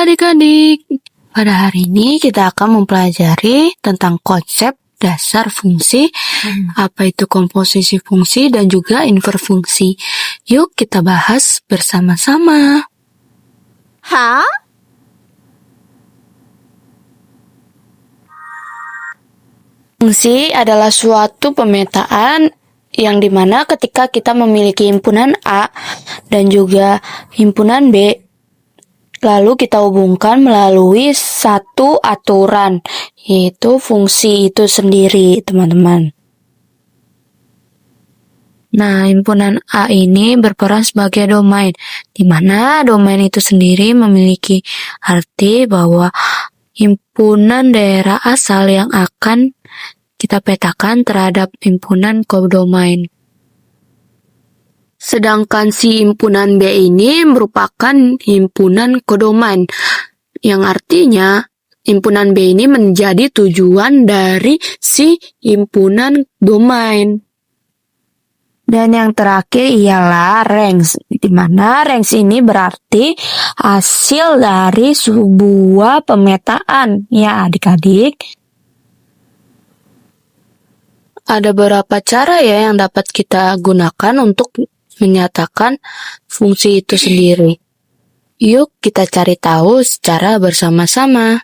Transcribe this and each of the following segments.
adik-adik, pada hari ini kita akan mempelajari tentang konsep dasar fungsi, apa itu komposisi fungsi dan juga inverfungsi. Yuk kita bahas bersama-sama. Hah? Fungsi adalah suatu pemetaan yang dimana ketika kita memiliki himpunan A dan juga himpunan B, lalu kita hubungkan melalui satu aturan, yaitu fungsi itu sendiri, teman-teman. Nah, himpunan A ini berperan sebagai domain, di mana domain itu sendiri memiliki arti bahwa himpunan daerah asal yang akan kita petakan terhadap himpunan kodomain. Sedangkan si himpunan B ini merupakan himpunan kodomain, yang artinya himpunan B ini menjadi tujuan dari si himpunan domain. Dan yang terakhir ialah range, di mana range ini berarti hasil dari sebuah pemetaan, ya adik-adik. Ada beberapa cara ya yang dapat kita gunakan untuk menyatakan fungsi itu sendiri. Yuk kita cari tahu secara bersama-sama.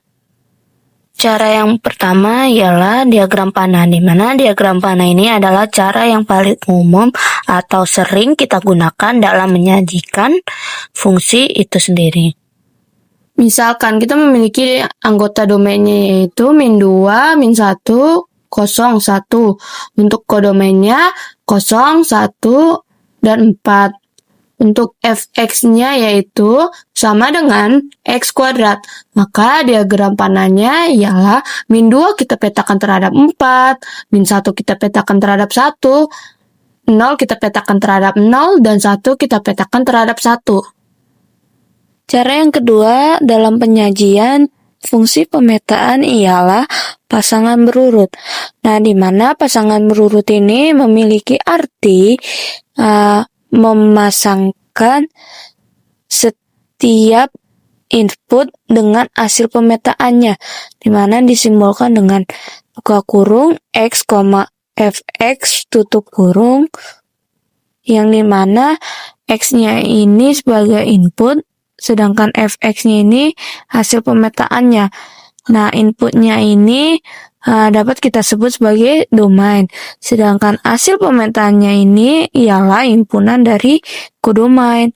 Cara yang pertama ialah diagram panah, di mana diagram panah ini adalah cara yang paling umum atau sering kita gunakan dalam menyajikan fungsi itu sendiri. Misalkan kita memiliki anggota domainnya yaitu min2, min1, 0, 1. Untuk kodomainnya 0, 1, dan 4. Untuk fx-nya yaitu sama dengan x kuadrat. Maka diagram panahnya ialah min2 kita petakan terhadap 4, min1 kita petakan terhadap 1, 0 kita petakan terhadap 0, dan 1 kita petakan terhadap 1. Cara yang kedua dalam penyajian fungsi pemetaan ialah pasangan berurut. Nah, di mana pasangan berurut ini memiliki arti memasangkan setiap input dengan hasil pemetaannya, di mana disimbolkan dengan buka kurung x, fx tutup kurung, yang dimana x-nya ini sebagai input, sedangkan fx-nya ini hasil pemetaannya. Nah, inputnya ini dapat kita sebut sebagai domain, sedangkan hasil pemetaannya ini ialah himpunan dari kodomain.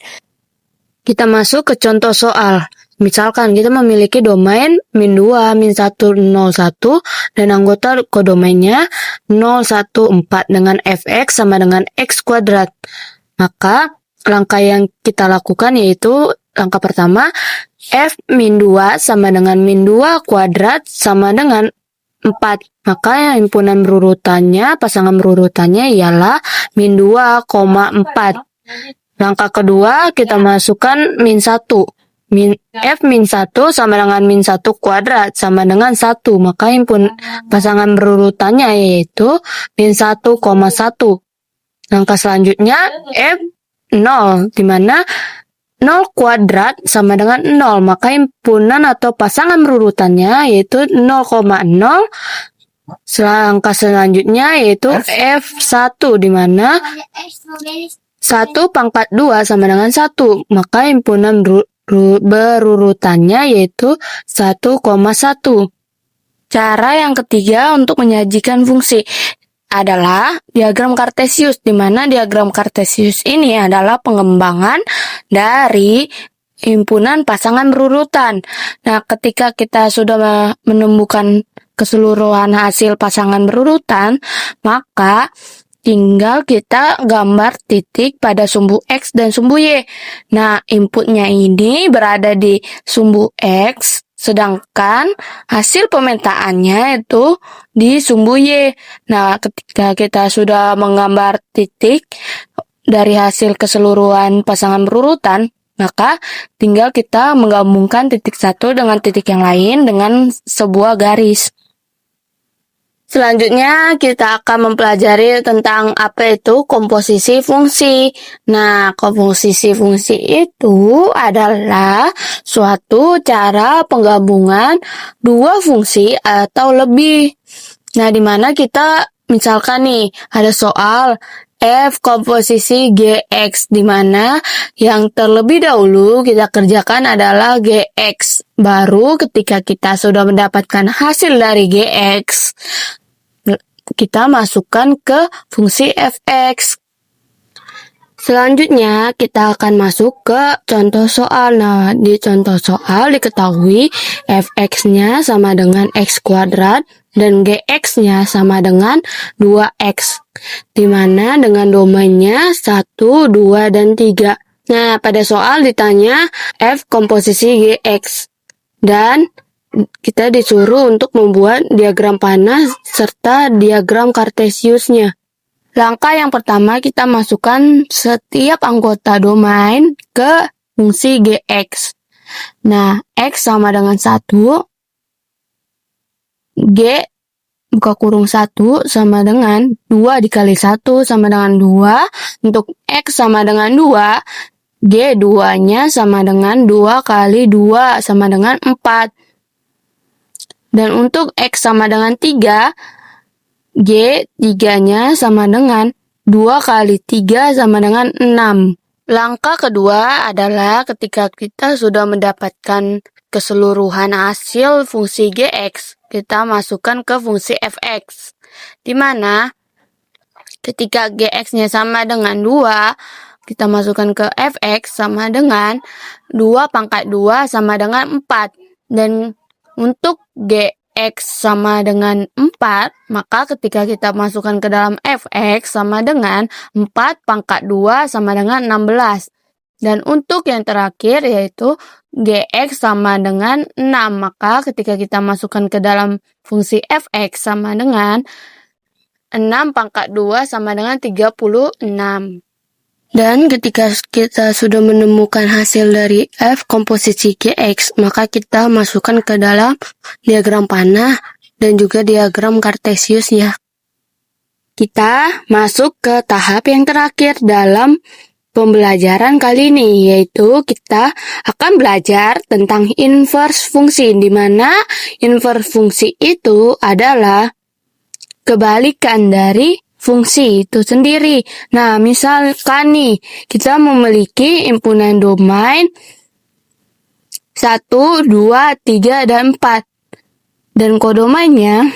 Kita masuk ke contoh soal. Misalkan kita memiliki domain min2, min1, 0, 1, dan anggota kodomainnya 0, 1, 4 dengan fx sama dengan x kuadrat. Maka langkah yang kita lakukan yaitu langkah pertama, f min 2 sama dengan min 2 kuadrat sama dengan 4. Maka himpunan berurutannya, pasangan berurutannya ialah min 2, 4. Langkah kedua, kita masukkan min 1. F min 1 sama dengan min 1 kuadrat sama dengan 1. Maka pasangan berurutannya yaitu min 1, 1. Langkah selanjutnya, F 0, di mana 0 kuadrat sama dengan 0, maka himpunan atau pasangan berurutannya yaitu 0,0. Langkah selanjutnya yaitu F1, di mana 1 pangkat 2 sama dengan 1, maka himpunan berurutannya yaitu 1,1. Cara yang ketiga untuk menyajikan fungsi adalah diagram kartesius, di mana diagram kartesius ini adalah pengembangan dari himpunan pasangan berurutan. Nah, ketika kita sudah menemukan keseluruhan hasil pasangan berurutan, maka tinggal kita gambar titik pada sumbu X dan sumbu Y. Nah, inputnya ini berada di sumbu X, sedangkan hasil pemetaannya itu di sumbu Y. Nah, ketika kita sudah menggambar titik dari hasil keseluruhan pasangan berurutan, maka tinggal kita menggabungkan titik satu dengan titik yang lain dengan sebuah garis. Selanjutnya kita akan mempelajari tentang apa itu komposisi fungsi. Nah, komposisi fungsi itu adalah suatu cara penggabungan dua fungsi atau lebih. Nah, di mana kita misalkan nih ada soal F komposisi GX, di mana yang terlebih dahulu kita kerjakan adalah GX. Baru ketika kita sudah mendapatkan hasil dari GX, kita masukkan ke fungsi fx. Selanjutnya kita akan masuk ke contoh soal. Nah, di contoh soal diketahui fx-nya sama dengan x kuadrat dan gx-nya sama dengan 2x. Dimana dengan domainnya 1, 2, dan 3. Nah, pada soal ditanya f komposisi gx. Dan kita disuruh untuk membuat diagram panah serta diagram kartesiusnya. Langkah yang pertama, kita masukkan setiap anggota domain ke fungsi gx. Nah, x sama dengan 1, g buka kurung 1 sama dengan 2 dikali 1 sama dengan 2. Untuk x sama dengan 2, g 2-nya sama dengan 2 kali 2 sama dengan 4. Dan untuk X sama dengan 3, G 3-nya sama dengan 2 kali 3 sama dengan 6. Langkah kedua adalah ketika kita sudah mendapatkan keseluruhan hasil fungsi GX, kita masukkan ke fungsi fx. Di mana ketika GX-nya sama dengan 2, kita masukkan ke fx sama dengan 2 pangkat 2 sama dengan 4. Dan untuk gx sama dengan 4, maka ketika kita masukkan ke dalam fx sama dengan 4 pangkat 2 sama dengan 16. Dan untuk yang terakhir yaitu gx sama dengan 6, maka ketika kita masukkan ke dalam fungsi fx sama dengan 6 pangkat 2 sama dengan 36. Dan ketika kita sudah menemukan hasil dari F komposisi GX, maka kita masukkan ke dalam diagram panah dan juga diagram kartesius ya. Kita masuk ke tahap yang terakhir dalam pembelajaran kali ini, yaitu kita akan belajar tentang inverse fungsi, di mana inverse fungsi itu adalah kebalikan dari fungsi itu sendiri. Nah, misalkan nih, kita memiliki himpunan domain 1, 2, 3, dan 4. Dan kodomainnya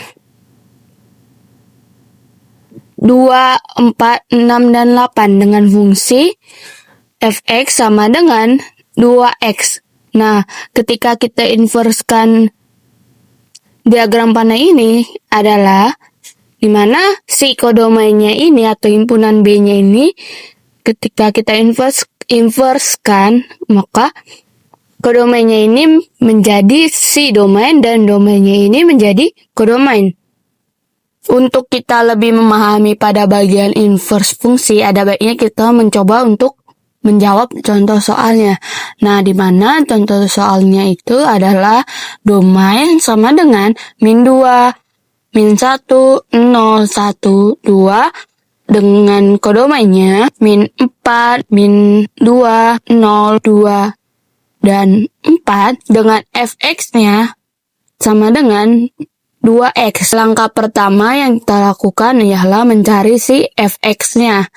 2, 4, 6, dan 8 dengan fungsi fx sama dengan 2x. Nah, ketika kita inverskan diagram panah ini adalah di mana si kodomainnya ini atau himpunan B-nya ini ketika kita inverskan, maka kodomainnya ini menjadi si domain dan domainnya ini menjadi kodomain. Untuk kita lebih memahami pada bagian inverse fungsi, ada baiknya kita mencoba untuk menjawab contoh soalnya. Nah, di mana contoh soalnya itu adalah domain sama dengan min 2, min 1, 0, 1, 2 dengan kodomainnya min 4, min 2, 0, 2, dan 4 dengan fx-nya sama dengan 2x. Langkah pertama yang kita lakukan ialah mencari si fx-nya.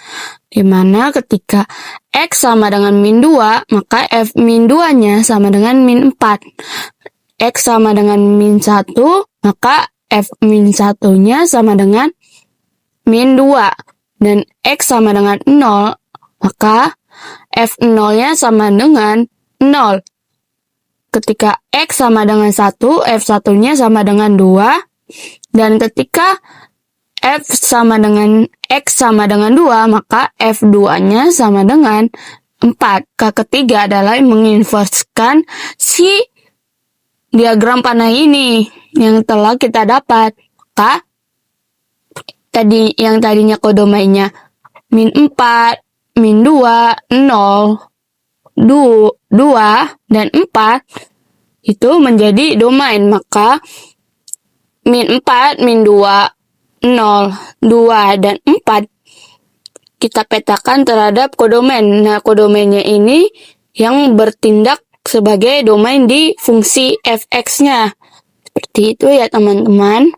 Dimana ketika x sama dengan min 2, maka f min 2-nya sama dengan min 4. X sama dengan min 1, maka f min 1-nya sama dengan min 2. Dan x sama dengan 0, maka f 0-nya sama dengan 0. Ketika x sama dengan 1, f 1-nya sama dengan 2. Dan ketika f sama dengan x sama dengan 2, maka f 2-nya sama dengan 4. Ketiga adalah menginverskan si diagram panah ini yang telah kita dapat. Maka yang tadinya kodomainnya min 4, min 2, 0, 2, dan 4 itu menjadi domain. Maka min 4, min 2, 0, 2, dan 4, kita petakan terhadap kodomain. Nah, kodomainnya ini yang bertindak sebagai domain di fungsi fx-nya. Seperti itu ya, teman-teman.